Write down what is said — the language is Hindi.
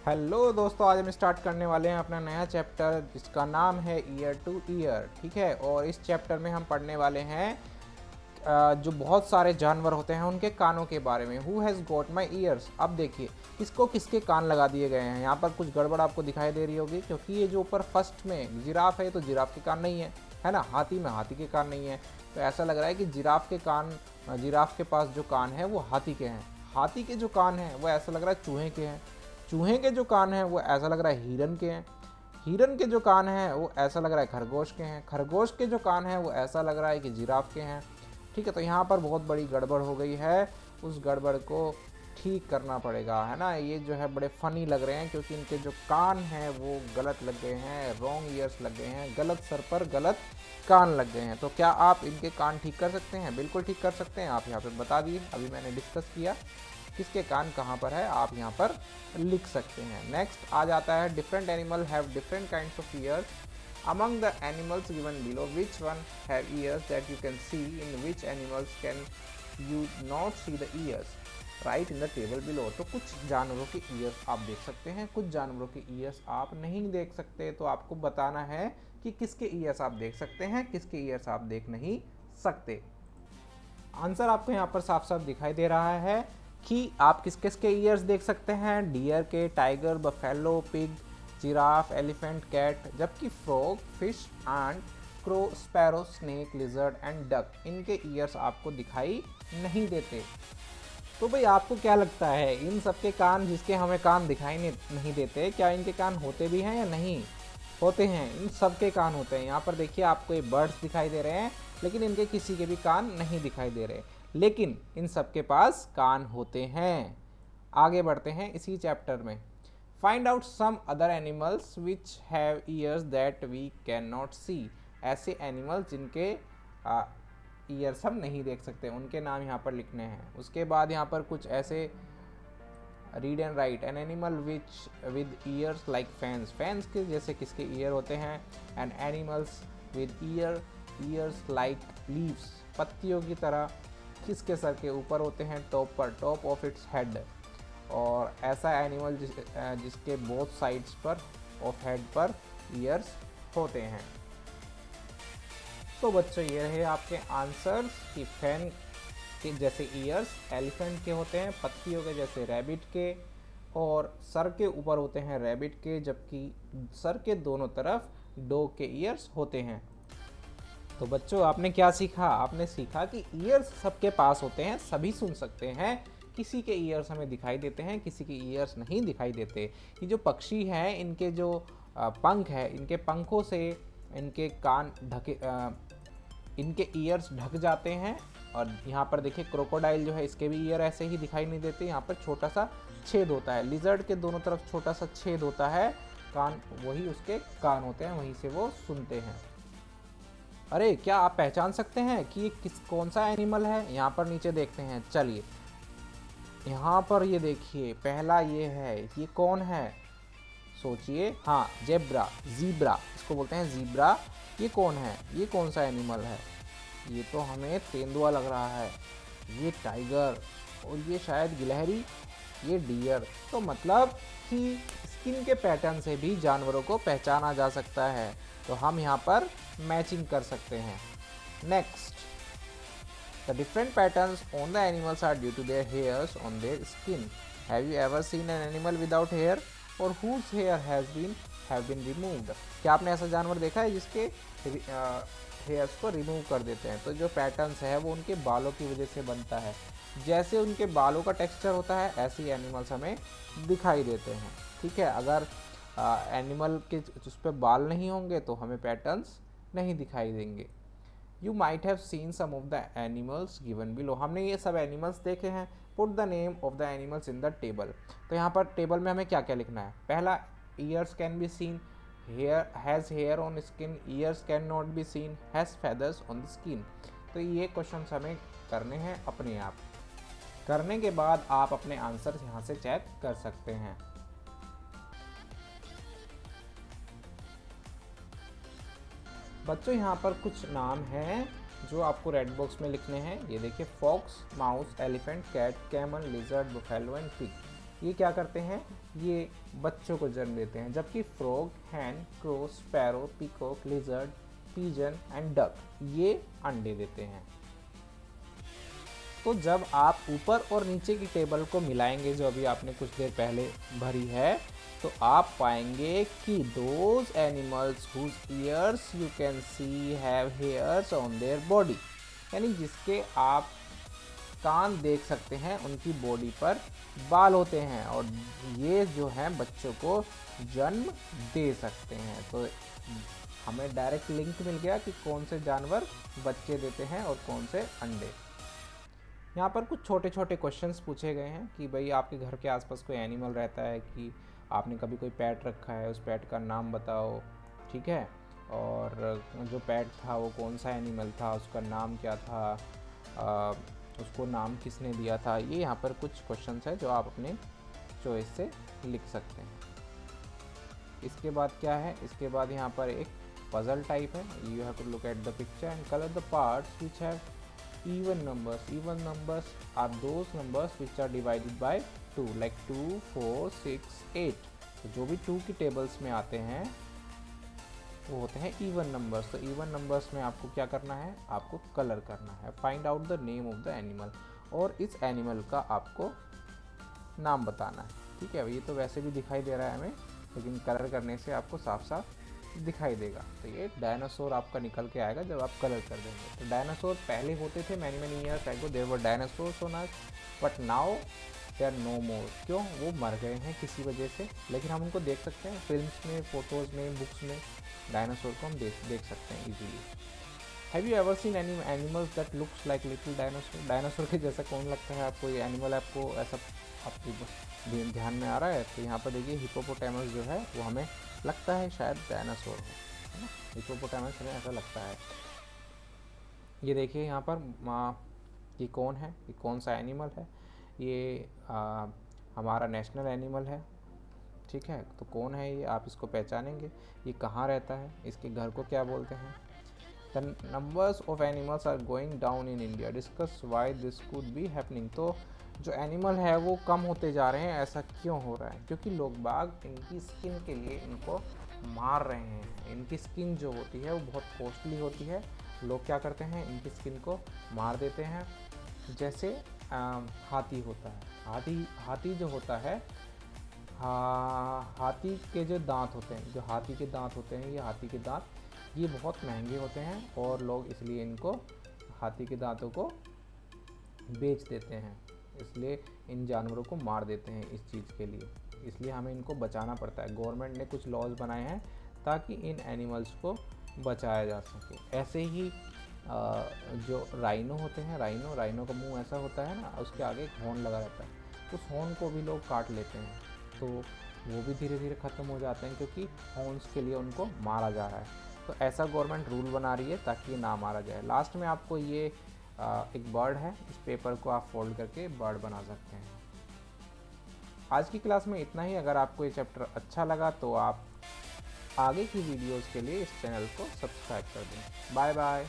हेलो दोस्तों, आज हम स्टार्ट करने वाले हैं अपना नया चैप्टर जिसका नाम है ईयर टू ईयर। ठीक है, और इस चैप्टर में हम पढ़ने वाले हैं जो बहुत सारे जानवर होते हैं उनके कानों के बारे में। Who has got my years. अब देखिए किसको किसके कान लगा दिए गए हैं। यहाँ पर कुछ गड़बड़ आपको दिखाई दे रही होगी क्योंकि ये जो ऊपर फर्स्ट में जिराफ है तो जिराफ के कान नहीं है ना। हाथी में हाथी के कान नहीं है, तो ऐसा लग रहा है कि जिराफ के कान, जिराफ के पास जो कान है वो हाथी के हैं। हाथी के जो कान हैं वो ऐसा लग रहा है चूहे के हैं। चूहे के जो कान हैं वो ऐसा लग रहा है हिरन के हैं। हिरन के जो कान हैं वो ऐसा लग रहा है खरगोश के हैं। खरगोश के जो कान हैं वो ऐसा लग रहा है कि जिराफ के हैं। ठीक है, तो यहाँ पर बहुत बड़ी गड़बड़ हो गई है, उस गड़बड़ को ठीक करना पड़ेगा, है ना। ये जो है बड़े फ़नी लग रहे हैं क्योंकि इनके जो कान हैं वो गलत लग गए हैं, रॉन्ग ईयर्स लग गए हैं, गलत सर पर गलत कान लग गए हैं। तो क्या आप इनके कान ठीक कर सकते हैं? बिल्कुल ठीक कर सकते हैं। आप यहाँ पे बता दिए, अभी मैंने डिस्कस किया किसके कान कहाँ पर है, आप यहाँ पर लिख सकते हैं। नेक्स्ट आ जाता है different animal have different kinds of years. Among the animals given below, which one have ears that you can see? In which animals can you not see the ears? Write in the table below. तो कुछ जानवरों के ईयर्स आप देख सकते हैं, कुछ जानवरों के ईयर्स आप नहीं देख सकते। तो आपको बताना है कि किसके ईयर्स आप देख सकते हैं, किसके ईयर्स आप देख नहीं सकते। आंसर आपको यहाँ पर साफ साफ दिखाई दे रहा है कि आप किस किस के ईयर्स देख सकते हैं। डियर के, tiger, buffalo, pig, giraffe, elephant, cat, जबकि frog, fish, and crow, sparrow, snake, lizard and duck, इनके ईयर्स आपको दिखाई नहीं देते। तो भाई आपको क्या लगता है, इन सबके कान, जिसके हमें कान दिखाई नहीं देते, क्या इनके कान होते भी हैं या नहीं होते हैं? इन सबके कान होते हैं। यहाँ पर देखिए आपको ये बर्ड्स दिखाई दे रहे हैं लेकिन इनके किसी के भी कान नहीं दिखाई दे रहे, लेकिन इन सबके पास कान होते हैं। आगे बढ़ते हैं इसी चैप्टर में। Find out some other animals which have ears that we can not see. ऐसे एनिमल्स जिनके ईयर्स हम नहीं देख सकते, उनके नाम यहाँ पर लिखने हैं। उसके बाद यहाँ पर कुछ ऐसे read and right. An animal which with years like fans. Fans के जैसे किसके ईयर होते हैं? And animals with years like leaves. पत्तियों की तरह किसके सर के ऊपर होते हैं? टॉप पर, टॉप ऑफ इट्स हेड। और ऐसा एनिमल जिसके बोथ साइड्स पर ऑफ हेड पर ईयर्स होते हैं। तो बच्चों ये रहे आपके आंसर्स कि फैन के जैसे ईयर्स एलिफेंट के होते हैं, पत्तियों के जैसे रैबिट के, और सर के ऊपर होते हैं रैबिट के, जबकि सर के दोनों तरफ डॉग के ईयर्स होते हैं। तो बच्चों आपने क्या सीखा? आपने सीखा कि ईयर्स सबके पास होते हैं, सभी सुन सकते हैं। किसी के ईयर्स हमें दिखाई देते हैं, किसी के ईयर्स नहीं दिखाई देते। ये जो पक्षी हैं इनके जो पंख है, इनके पंखों से इनके कान ढके, इनके ईयर्स ढक जाते हैं। और यहाँ पर देखिए क्रोकोडाइल जो है इसके भी ईयर ऐसे ही दिखाई नहीं देते, यहाँ पर छोटा सा छेद होता है। लिजर्ड के दोनों तरफ छोटा सा छेद होता है, कान वही उसके कान होते हैं, वहीं से वो सुनते हैं। अरे क्या आप पहचान सकते हैं कि ये कौन सा एनिमल है? यहाँ पर नीचे देखते हैं, चलिए यहाँ पर ये देखिए, पहला ये है, ये कौन है? सोचिए। हाँ, जेब्रा, जीब्रा इसको बोलते हैं, जीब्रा। ये कौन है? ये कौन सा एनिमल है? ये तो हमें तेंदुआ लग रहा है। ये टाइगर, और ये शायद गिलहरी, ये डियर। तो मतलब कि स्किन के पैटर्न से भी जानवरों को पहचाना जा सकता है, तो हम यहाँ पर मैचिंग कर सकते हैं। Next, the different patterns on the animals are due to their hairs on their skin. Have you ever seen an animal without hair or whose hair have been removed? क्या आपने ऐसा जानवर देखा है जिसके हेयर्स को रिमूव कर देते हैं? तो जो पैटर्न्स है वो उनके बालों की वजह से बनता है। जैसे उनके बालों का टेक्सचर होता है ऐसे ही एनिमल्स हमें दिखाई देते हैं। ठीक है, अगर एनिमल के उस पर बाल नहीं होंगे तो हमें पैटर्न्स नहीं दिखाई देंगे। You might have seen some of the animals given below. हमने ये सब एनिमल्स देखे हैं। Put the name of the animals in the table. तो यहाँ पर टेबल में हमें क्या क्या लिखना है? पहला, ears can be seen, hair has hair on skin, ears can not be seen, has feathers on the skin. तो ये क्वेश्चंस हमें करने हैं अपने आप। करने के बाद आप अपने आंसर यहाँ से चेक कर सकते हैं। बच्चों यहाँ पर कुछ नाम हैं जो आपको रेड बॉक्स में लिखने हैं। ये देखिए, fox, mouse, elephant, cat, camel, lizard, buffalo and pig. ये क्या करते हैं, ये बच्चों को जन्म देते हैं। जबकि frog, hen, crow, sparrow, peacock, lizard, pigeon and duck ये अंडे देते हैं। तो जब आप ऊपर और नीचे की टेबल को मिलाएंगे, जो अभी आपने कुछ देर पहले भरी है, तो आप पाएंगे कि those animals whose ears you can see have hairs on their body, यानी जिसके आप कान देख सकते हैं उनकी बॉडी पर बाल होते हैं, और ये जो हैं बच्चों को जन्म दे सकते हैं। तो हमें डायरेक्ट लिंक मिल गया कि कौन से जानवर बच्चे देते हैं और कौन से अंडे। यहाँ पर कुछ छोटे छोटे क्वेश्चंस पूछे गए हैं कि भाई आपके घर के आसपास कोई एनिमल रहता है, कि आपने कभी कोई पेट रखा है, उस पेट का नाम बताओ, ठीक है, और जो पेट था वो कौन सा एनिमल था, उसका नाम क्या था, उसको नाम किसने दिया था। ये यहाँ पर कुछ क्वेश्चंस है जो आप अपने चॉइस से लिख सकते हैं। इसके बाद क्या है, इसके बाद यहाँ पर एक पजल टाइप है। You have to look at the picture and colour the parts which have even numbers. Even numbers are those numbers which are divided by 2, like 2, 4, 6, 8. तो जो भी 2 की टेबल्स में आते हैं वो होते हैं इवन नंबर्स। तो इवन नंबर्स में आपको क्या करना है, आपको कलर करना है। Find out the name of the animal, और इस एनिमल का आपको नाम बताना है। ठीक है, ये तो वैसे भी दिखाई दे रहा है हमें, लेकिन कलर करने से आपको साफ साफ दिखाई देगा। तो ये डायनासोर आपका निकल के आएगा जब आप कलर कर देंगे। तो डायनासोर पहले होते थे, many many years ago there were dinosaurs on earth, but now they are no more. क्यों? वो मर गए हैं किसी वजह से, लेकिन हम उनको देख सकते हैं फिल्म्स में, फोटोज़ में, बुक्स में। डायनासोर को हम देख सकते हैं easily. Have you ever seen any animals that looks like little dinosaur? Dinosaur के जैसा कौन लगता है आपको? ये एनिमल आपको ऐसा आपके ध्यान में आ रहा है? तो यहाँ पर देखिए हिप्पोपोटामस जो है वो हमें लगता है शायद डायनासोर है ना। हिप्पोपोटामस हमें ऐसा लगता है। ये देखिए यहाँ पर ये कौन है, ये कौन सा एनिमल है? ये हमारा नेशनल एनिमल है। ठीक है, तो कौन है ये, आप इसको पहचानेंगे। ये कहाँ रहता है, इसके घर को क्या बोलते हैं? The numbers of animals are going down in India. Discuss why this could be happening. तो जो एनिमल है वो कम होते जा रहे हैं, ऐसा क्यों हो रहा है? क्योंकि लोग बाग इनकी स्किन के लिए इनको मार रहे हैं। इनकी स्किन जो होती है वो बहुत कॉस्टली होती है। लोग क्या करते हैं, इनकी स्किन को मार देते हैं। जैसे हाथी होता है, हाथी जो होता है, हाथी के जो दांत होते हैं, जो हाथी के दांत होते हैं, ये हाथी के दांत ये बहुत महंगे होते हैं, और लोग इसलिए इनको, हाथी के दांतों को बेच देते हैं। इसलिए इन जानवरों को मार देते हैं इस चीज़ के लिए। इसलिए हमें इनको बचाना पड़ता है। गवर्नमेंट ने कुछ लॉज बनाए हैं ताकि इन एनिमल्स को बचाया जा सके। ऐसे ही जो राइनो होते हैं, राइनो का मुंह ऐसा होता है ना, उसके आगे एक हॉर्न लगा रहता है। उस हॉर्न को भी लोग काट लेते हैं, तो वो भी धीरे धीरे ख़त्म हो जाते हैं, क्योंकि हॉर्न्स के लिए उनको मारा जा रहा है। तो ऐसा गवर्नमेंट रूल बना रही है ताकि ये ना मारा जाए। लास्ट में आपको ये एक बर्ड है, इस पेपर को आप फोल्ड करके बर्ड बना सकते हैं। आज की क्लास में इतना ही। अगर आपको ये चैप्टर अच्छा लगा तो आप आगे की वीडियोस के लिए इस चैनल को सब्सक्राइब कर दें। Bye bye.